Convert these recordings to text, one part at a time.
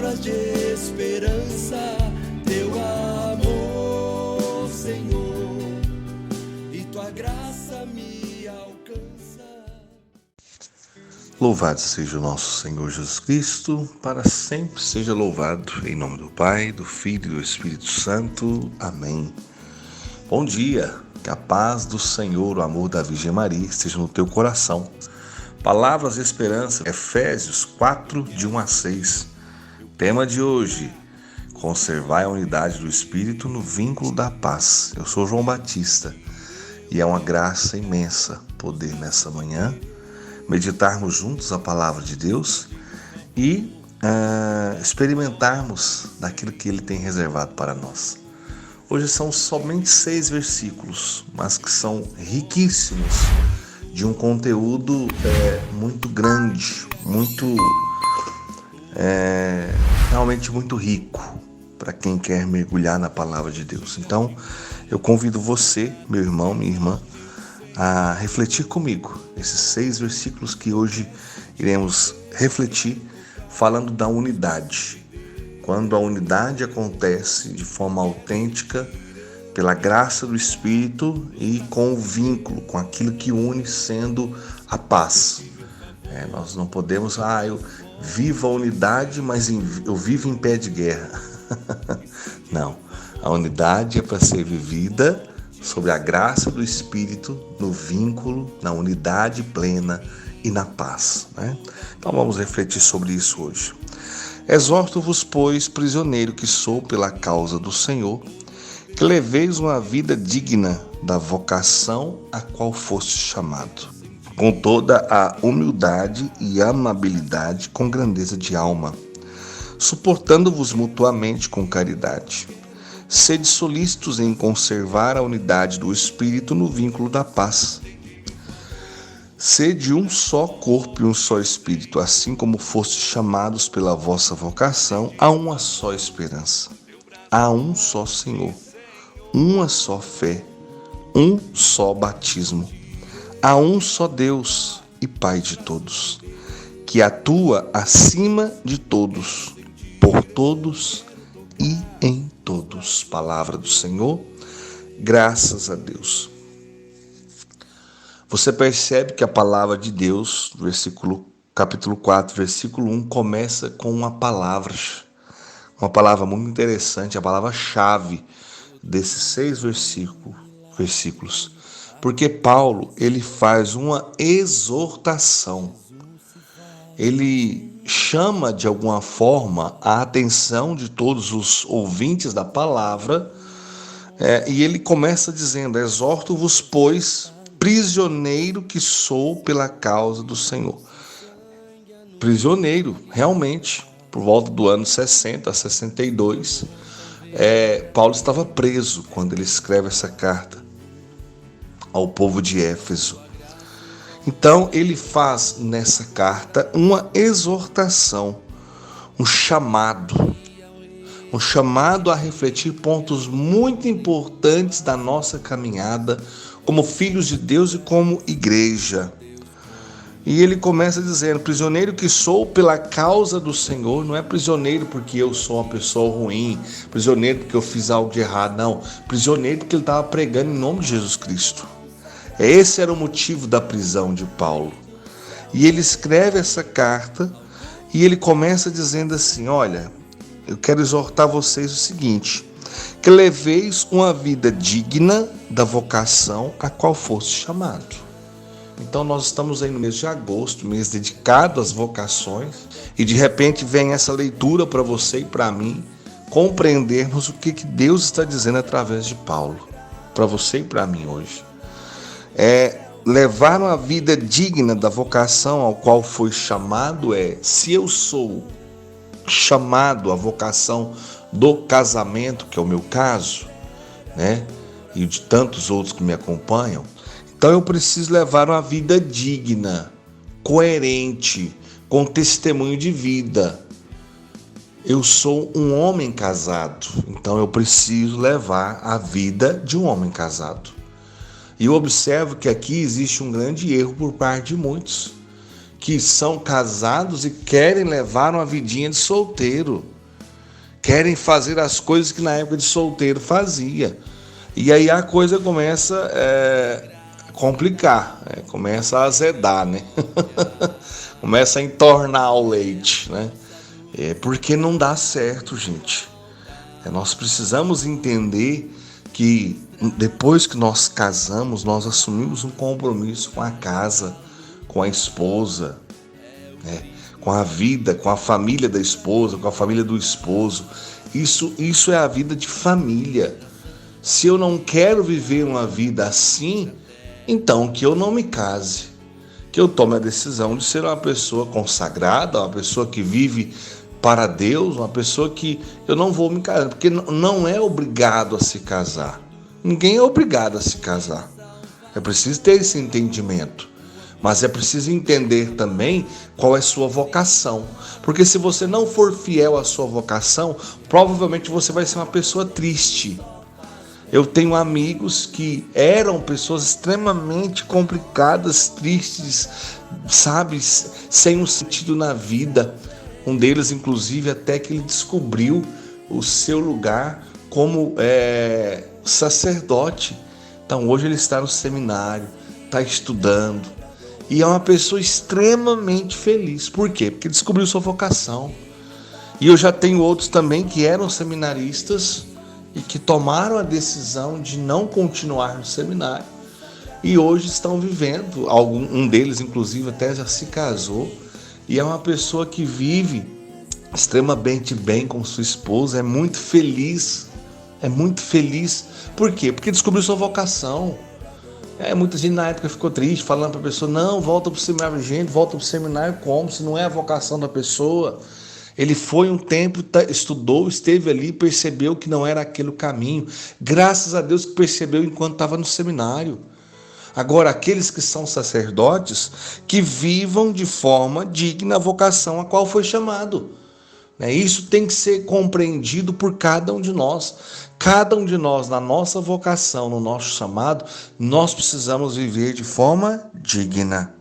palavras de esperança, teu amor, Senhor, e tua graça me alcança. Louvado seja o nosso Senhor Jesus Cristo, para sempre seja louvado, em nome do Pai, do Filho e do Espírito Santo. Amém. Bom dia, que a paz do Senhor, o amor da Virgem Maria esteja no teu coração. Palavras de esperança, Efésios 4, de 1 a 6. Tema de hoje: conservar a unidade do Espírito no vínculo da paz. Eu sou João Batista e é uma graça imensa poder nessa manhã meditarmos juntos a palavra de Deus e experimentarmos daquilo que Ele tem reservado para nós. Hoje são somente 6 versículos, mas que são riquíssimos, de um conteúdo muito grande, realmente muito rico para quem quer mergulhar na palavra de Deus. Então, eu convido você, meu irmão, minha irmã, a refletir comigo esses 6 versículos que hoje iremos refletir, falando da unidade. Quando a unidade acontece de forma autêntica, pela graça do Espírito e com o vínculo, com aquilo que une, sendo a paz. Nós não podemos, eu vivo a unidade, mas eu vivo em pé de guerra. Não, a unidade é para ser vivida sobre a graça do Espírito, no vínculo, na unidade plena e na paz. Então vamos refletir sobre isso hoje. Exorto-vos, pois, prisioneiro que sou pela causa do Senhor, que leveis uma vida digna da vocação a qual foste chamado, com toda a humildade e amabilidade, com grandeza de alma, suportando-vos mutuamente com caridade. Sede solícitos em conservar a unidade do Espírito no vínculo da paz. Sede um só corpo e um só Espírito, assim como fostes chamados pela vossa vocação a uma só esperança. Há um só Senhor, uma só fé, um só batismo. Há um só Deus e Pai de todos, que atua acima de todos, por todos e em todos. Palavra do Senhor, graças a Deus. Você percebe que a palavra de Deus, capítulo 4, versículo 1, começa com uma palavra muito interessante, a palavra-chave desses 6 versículos. Porque Paulo, ele faz uma exortação. Ele chama de alguma forma a atenção de todos os ouvintes da palavra, e ele começa dizendo: exorto-vos, pois, prisioneiro que sou pela causa do Senhor. Prisioneiro, realmente, por volta do ano 60 a 62, Paulo estava preso quando ele escreve essa carta ao povo de Éfeso. Então, ele faz nessa carta uma exortação, um chamado a refletir pontos muito importantes da nossa caminhada como filhos de Deus e como igreja. E ele começa dizendo: prisioneiro que sou pela causa do Senhor. Não é prisioneiro porque eu sou uma pessoa ruim, prisioneiro porque eu fiz algo de errado, não. Prisioneiro porque ele estava pregando em nome de Jesus Cristo. Esse era o motivo da prisão de Paulo. E ele escreve essa carta e ele começa dizendo assim: olha, eu quero exortar vocês o seguinte, que leveis uma vida digna da vocação a qual foste chamado. Então nós estamos aí no mês de agosto, mês dedicado às vocações, e de repente vem essa leitura para você e para mim compreendermos o que Deus está dizendo através de Paulo, para você e para mim hoje. Levar uma vida digna da vocação ao qual foi chamado se eu sou chamado à vocação do casamento, que é o meu caso, e de tantos outros que me acompanham, então eu preciso levar uma vida digna, coerente, com testemunho de vida. Eu sou um homem casado, então eu preciso levar a vida de um homem casado. E eu observo que aqui existe um grande erro por parte de muitos, que são casados e querem levar uma vidinha de solteiro. querem fazer as coisas que na época de solteiro fazia. E aí a coisa começa a complicar, né? Começa a azedar, né? Começa a entornar o leite, né? Porque não dá certo, gente. Nós precisamos entender que depois que nós casamos, nós assumimos um compromisso com a casa, com a esposa, né? Com a vida, com a família da esposa, com a família do esposo. Isso é a vida de família. Se eu não quero viver uma vida assim, então que eu não me case. Que eu tome a decisão de ser uma pessoa consagrada, uma pessoa que vive para Deus, uma pessoa que eu não vou me casar, porque não é obrigado a se casar. Ninguém é obrigado a se casar. É preciso ter esse entendimento. Mas é preciso entender também qual é a sua vocação. Porque se você não for fiel à sua vocação, provavelmente você vai ser uma pessoa triste. Eu tenho amigos que eram pessoas extremamente complicadas, tristes, sabe, sem um sentido na vida. Um deles, inclusive, até que ele descobriu o seu lugar como sacerdote. Então, hoje ele está no seminário, está estudando. E é uma pessoa extremamente feliz. Por quê? Porque descobriu sua vocação. E eu já tenho outros também que eram seminaristas e que tomaram a decisão de não continuar no seminário. E hoje estão vivendo, um deles, inclusive, até já se casou. E é uma pessoa que vive extremamente bem com sua esposa, é muito feliz. É muito feliz. Por quê? Porque descobriu sua vocação. Muita gente na época ficou triste, falando para a pessoa, não, volta para o seminário. Gente, volta para o seminário como? Se não é a vocação da pessoa. Ele foi um tempo, estudou, esteve ali, percebeu que não era aquele o caminho. Graças a Deus que percebeu enquanto estava no seminário. Agora, aqueles que são sacerdotes, que vivam de forma digna a vocação a qual foi chamado. Isso tem que ser compreendido por cada um de nós. Cada um de nós, na nossa vocação, no nosso chamado, nós precisamos viver de forma digna.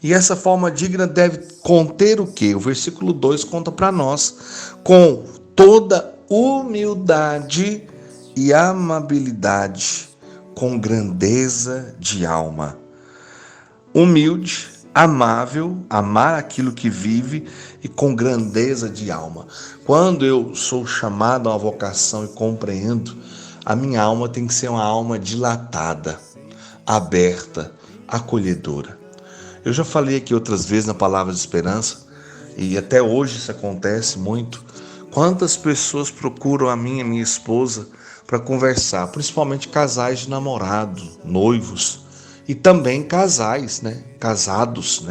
E essa forma digna deve conter o quê? O versículo 2 conta para nós. Com toda humildade e amabilidade, com grandeza de alma. Humilde, amável, amar aquilo que vive e com grandeza de alma. Quando eu sou chamado a uma vocação e compreendo, a minha alma tem que ser uma alma dilatada, aberta, acolhedora. Eu já falei aqui outras vezes na Palavra de Esperança, e até hoje isso acontece muito. Quantas pessoas procuram a mim e a minha esposa para conversar, principalmente casais de namorado, noivos, e também casais, casados,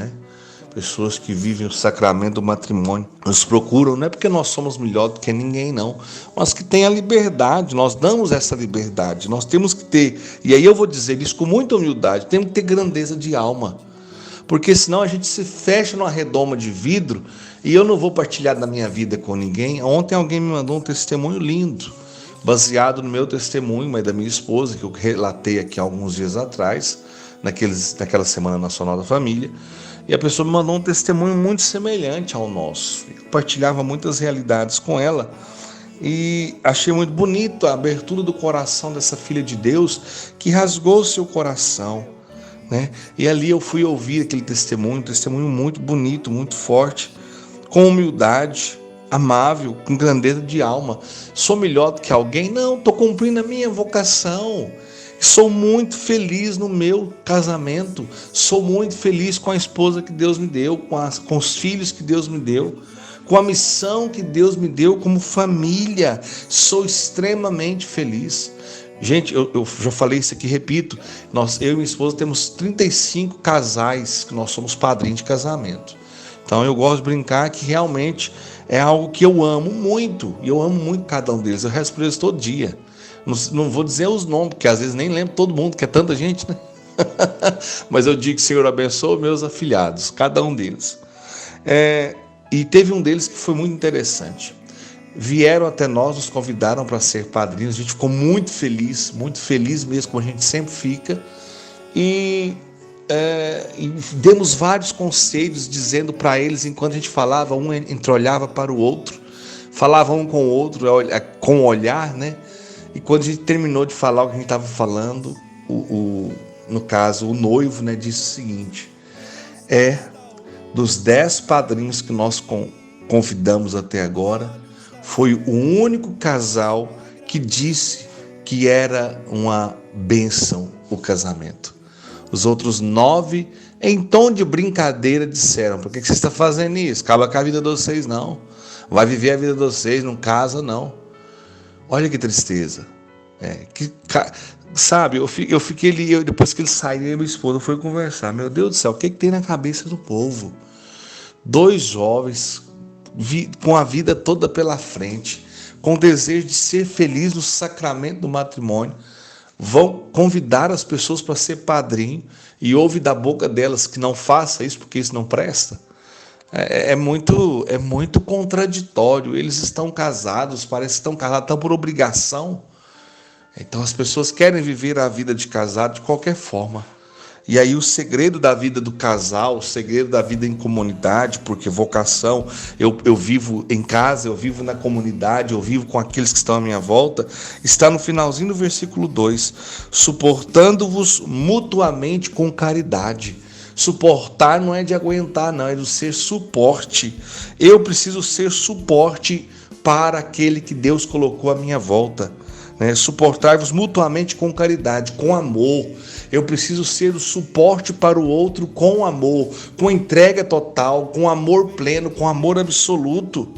pessoas que vivem o sacramento do matrimônio. Nos procuram, não é porque nós somos melhor do que ninguém, não, mas que tem a liberdade, nós damos essa liberdade, nós temos que ter, e aí eu vou dizer isso com muita humildade, temos que ter grandeza de alma, porque senão a gente se fecha numa redoma de vidro, e eu não vou partilhar da minha vida com ninguém. Ontem alguém me mandou um testemunho lindo, baseado no meu testemunho, mas da minha esposa, que eu relatei aqui alguns dias atrás, naquela Semana Nacional da Família, e a pessoa me mandou um testemunho muito semelhante ao nosso. Eu partilhava muitas realidades com ela, e achei muito bonito a abertura do coração dessa filha de Deus, que rasgou seu coração, E ali eu fui ouvir aquele testemunho, um testemunho muito bonito, muito forte, com humildade, amável, com grandeza de alma. Sou melhor do que alguém? Não, estou cumprindo a minha vocação. Sou muito feliz no meu casamento. Sou muito feliz com a esposa que Deus me deu, com os filhos que Deus me deu, com a missão que Deus me deu como família. Sou extremamente feliz. Gente, eu já falei isso aqui, repito. Eu e minha esposa temos 35 casais que nós somos padrinhos de casamento. Então eu gosto de brincar que realmente é algo que eu amo muito. E eu amo muito cada um deles. Eu rezo por eles todo dia. Não vou dizer os nomes, porque às vezes nem lembro todo mundo, que é tanta gente, Mas eu digo que o Senhor abençoe meus afilhados, cada um deles. E teve um deles que foi muito interessante. Vieram até nós, nos convidaram para ser padrinhos. A gente ficou muito feliz mesmo, como a gente sempre fica. E demos vários conselhos, dizendo para eles, enquanto a gente falava, um entreolhava para o outro, falava um com o outro, com o olhar, né? E quando a gente terminou de falar o que a gente estava falando, no caso, o noivo, né, disse o seguinte: dos 10 padrinhos que nós convidamos até agora, foi o único casal que disse que era uma bênção o casamento. Os outros 9, em tom de brincadeira, disseram: por que você está fazendo isso? Acaba com a vida de vocês, não. Vai viver a vida de vocês, não casa, não. Olha que tristeza. Sabe, eu fiquei ali, depois que ele saiu, minha esposa foi conversar. Meu Deus do céu, o que tem na cabeça do povo? 2 jovens com a vida toda pela frente, com o desejo de ser feliz no sacramento do matrimônio, vão convidar as pessoas para ser padrinho e ouve da boca delas que não faça isso porque isso não presta. É muito contraditório. Eles estão casados, parece que estão casados, estão por obrigação. Então as pessoas querem viver a vida de casado de qualquer forma. E aí o segredo da vida do casal, o segredo da vida em comunidade, porque vocação, eu vivo em casa, eu vivo na comunidade, eu vivo com aqueles que estão à minha volta, está no finalzinho do versículo 2, suportando-vos mutuamente com caridade. Suportar não é de aguentar, não, é de ser suporte. Eu preciso ser suporte para aquele que Deus colocou à minha volta. Suportar-vos mutuamente com caridade, com amor. Eu preciso ser o suporte para o outro com amor, com entrega total, com amor pleno, com amor absoluto.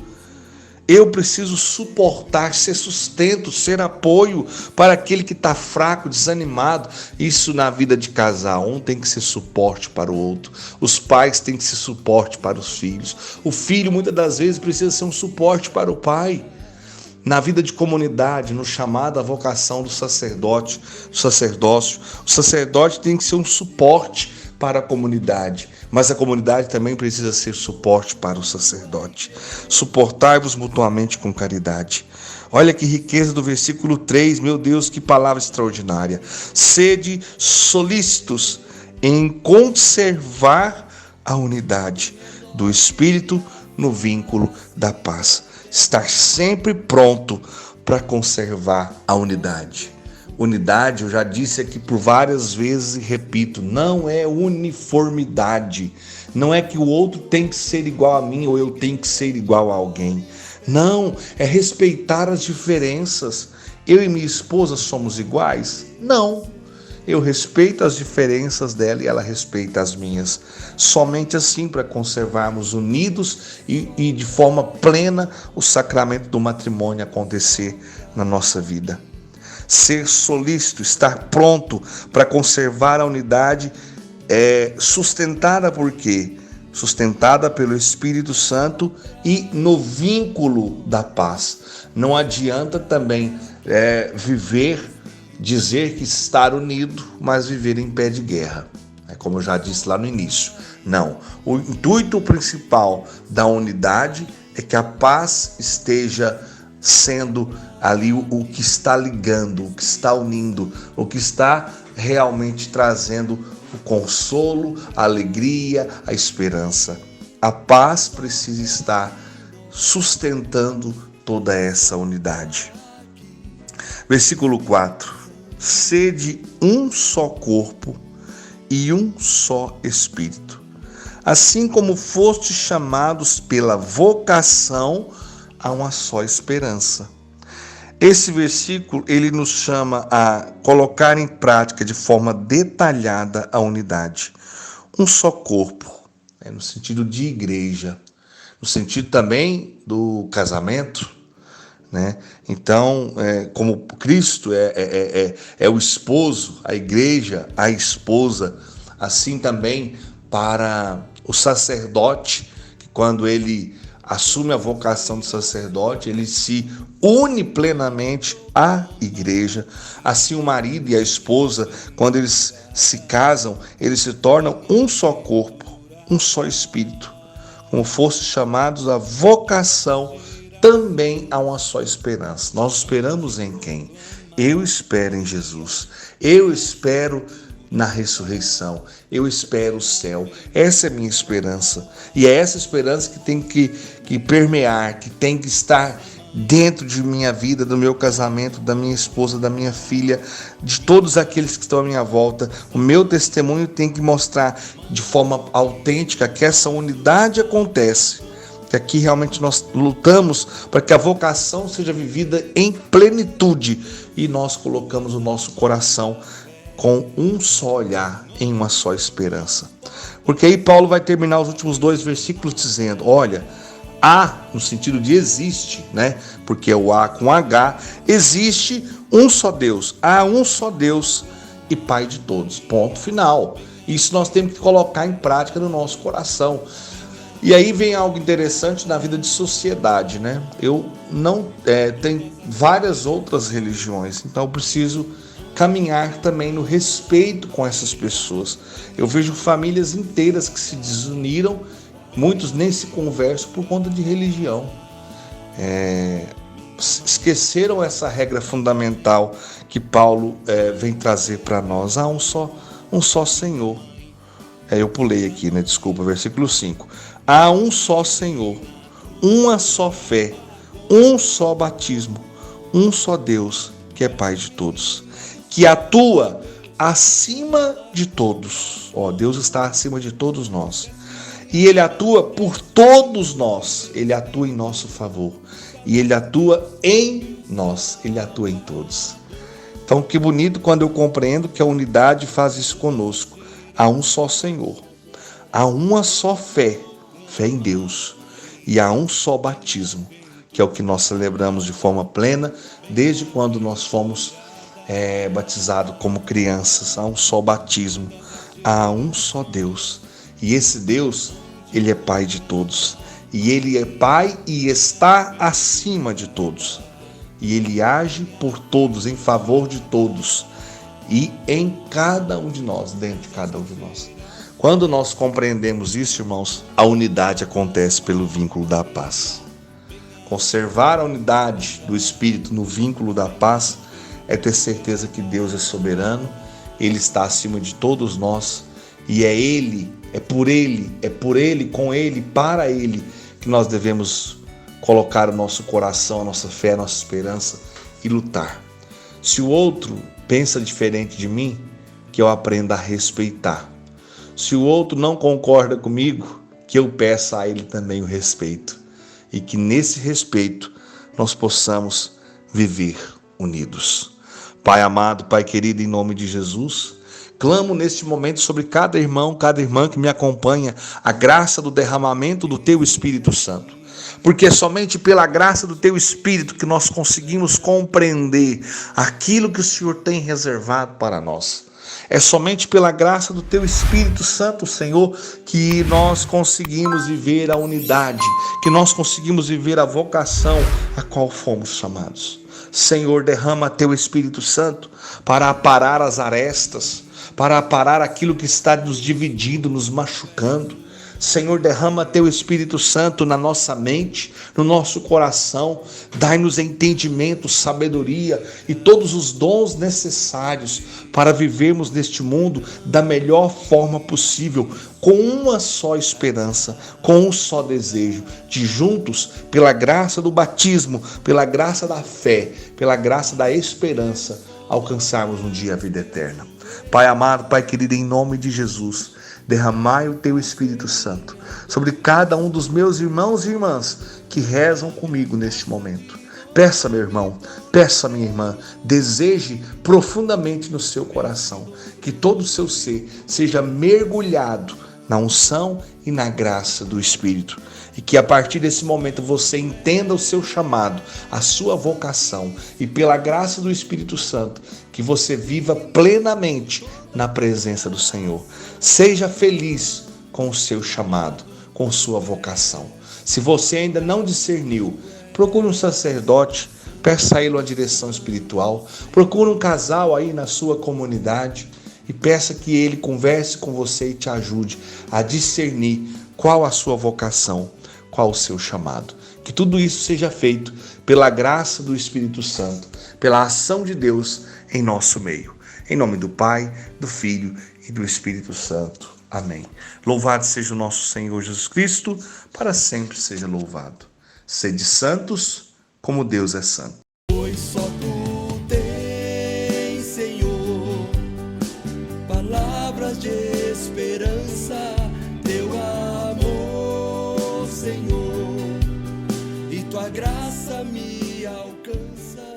Eu preciso suportar, ser sustento, ser apoio para aquele que está fraco, desanimado. Isso na vida de casal. Um tem que ser suporte para o outro. Os pais têm que ser suporte para os filhos. O filho, muitas das vezes, precisa ser um suporte para o pai. Na vida de comunidade, no chamado à vocação do sacerdócio, o sacerdote tem que ser um suporte para a comunidade, mas a comunidade também precisa ser suporte para o sacerdote. Suportai-vos mutuamente com caridade. Olha que riqueza do versículo 3, meu Deus, que palavra extraordinária. Sede solícitos em conservar a unidade do Espírito no vínculo da paz. Estar sempre pronto para conservar a unidade. Unidade, eu já disse aqui por várias vezes e repito, não é uniformidade. Não é que o outro tem que ser igual a mim ou eu tenho que ser igual a alguém. Não, é respeitar as diferenças. Eu e minha esposa somos iguais? Não. Eu respeito as diferenças dela e ela respeita as minhas. Somente assim para conservarmos unidos e de forma plena o sacramento do matrimônio acontecer na nossa vida. Ser solícito, estar pronto para conservar a unidade é sustentada por quê? Sustentada pelo Espírito Santo e no vínculo da paz. Não adianta também dizer que estar unido, mas viver em pé de guerra. Como eu já disse lá no início. Não. O intuito principal da unidade é que a paz esteja sendo ali o que está ligando, o que está unindo, o que está realmente trazendo o consolo, a alegria, a esperança. A paz precisa estar sustentando toda essa unidade. Versículo 4. Sede um só corpo e um só espírito, assim como fostes chamados pela vocação a uma só esperança. Esse versículo, ele nos chama a colocar em prática de forma detalhada a unidade. Um só corpo, no sentido de igreja, no sentido também do casamento, Então, como Cristo é o esposo, a igreja, a esposa, assim também para o sacerdote, que quando ele assume a vocação de sacerdote, ele se une plenamente à igreja. Assim o marido e a esposa, quando eles se casam, eles se tornam um só corpo, um só espírito. Como fossem chamados à vocação, também há uma só esperança. Nós esperamos em quem? Eu espero em Jesus. Eu espero na ressurreição. Eu espero o céu. Essa é a minha esperança. E é essa esperança que tem que que permear, que tem que estar dentro de minha vida, do meu casamento, da minha esposa, da minha filha, de todos aqueles que estão à minha volta. O meu testemunho tem que mostrar de forma autêntica que essa unidade acontece, que aqui realmente nós lutamos para que a vocação seja vivida em plenitude e nós colocamos o nosso coração com um só olhar, em uma só esperança. Porque aí Paulo vai terminar os últimos 2 versículos dizendo, olha, há, no sentido de existe, né? Porque é o A com H, existe um só Deus, há um só Deus e Pai de todos, ponto final. Isso nós temos que colocar em prática no nosso coração. E aí vem algo interessante na vida de sociedade, né? Eu não tenho várias outras religiões, então eu preciso caminhar também no respeito com essas pessoas. Eu vejo famílias inteiras que se desuniram, muitos nem se conversam por conta de religião. Esqueceram essa regra fundamental que Paulo vem trazer para nós. Há um só Senhor. Eu pulei aqui, né? Desculpa, versículo 5. Há um só Senhor, uma só fé, um só batismo, um só Deus, que é Pai de todos, que atua acima de todos. Deus está acima de todos nós. E Ele atua por todos nós. Ele atua em nosso favor. E Ele atua em nós. Ele atua em todos. Então, que bonito quando eu compreendo que a unidade faz isso conosco. Há um só Senhor. Há uma só fé. Fé em Deus. E há um só batismo, que é o que nós celebramos de forma plena desde quando nós fomos batizados como crianças. Há um só batismo. Há um só Deus. E esse Deus, Ele é Pai de todos. E Ele é Pai e está acima de todos. E Ele age por todos, em favor de todos. E em cada um de nós, dentro de cada um de nós. Quando nós compreendemos isso, irmãos, a unidade acontece pelo vínculo da paz. Conservar a unidade do Espírito no vínculo da paz é ter certeza que Deus é soberano, Ele está acima de todos nós. E é Ele, é por Ele, com Ele, para Ele, que nós devemos colocar o nosso coração, a nossa fé, a nossa esperança e lutar. Se o outro pensa diferente de mim, que eu aprenda a respeitar. Se o outro não concorda comigo, que eu peça a ele também o respeito. E que nesse respeito nós possamos viver unidos. Pai amado, Pai querido, em nome de Jesus, clamo neste momento sobre cada irmão, cada irmã que me acompanha, a graça do derramamento do Teu Espírito Santo. Porque é somente pela graça do Teu Espírito que nós conseguimos compreender aquilo que o Senhor tem reservado para nós. É somente pela graça do Teu Espírito Santo, Senhor, que nós conseguimos viver a unidade, que nós conseguimos viver a vocação a qual fomos chamados. Senhor, derrama Teu Espírito Santo para aparar as arestas, para aparar aquilo que está nos dividindo, nos machucando. Senhor, derrama Teu Espírito Santo na nossa mente, no nosso coração. Dai-nos entendimento, sabedoria e todos os dons necessários para vivermos neste mundo da melhor forma possível, com uma só esperança, com um só desejo, de juntos, pela graça do batismo, pela graça da fé, pela graça da esperança, alcançarmos um dia a vida eterna. Pai amado, Pai querido, em nome de Jesus, derramai o Teu Espírito Santo sobre cada um dos meus irmãos e irmãs que rezam comigo neste momento. Peça, meu irmão, peça, minha irmã, deseje profundamente no seu coração que todo o seu ser seja mergulhado na unção e na graça do Espírito. E que a partir desse momento você entenda o seu chamado, a sua vocação, e pela graça do Espírito Santo, que você viva plenamente na presença do Senhor. Seja feliz com o seu chamado, com sua vocação. Se você ainda não discerniu, procure um sacerdote, peça a ele uma direção espiritual, procure um casal aí na sua comunidade e peça que ele converse com você e te ajude a discernir qual a sua vocação, qual o seu chamado. Que tudo isso seja feito pela graça do Espírito Santo, pela ação de Deus em nosso meio. Em nome do Pai, do Filho e do Espírito Santo. Amém. Louvado seja o nosso Senhor Jesus Cristo, para sempre seja louvado. Sede santos, como Deus é santo. Pois só tu tens, Senhor, palavras de esperança, teu amor, Senhor, e tua graça me alcança.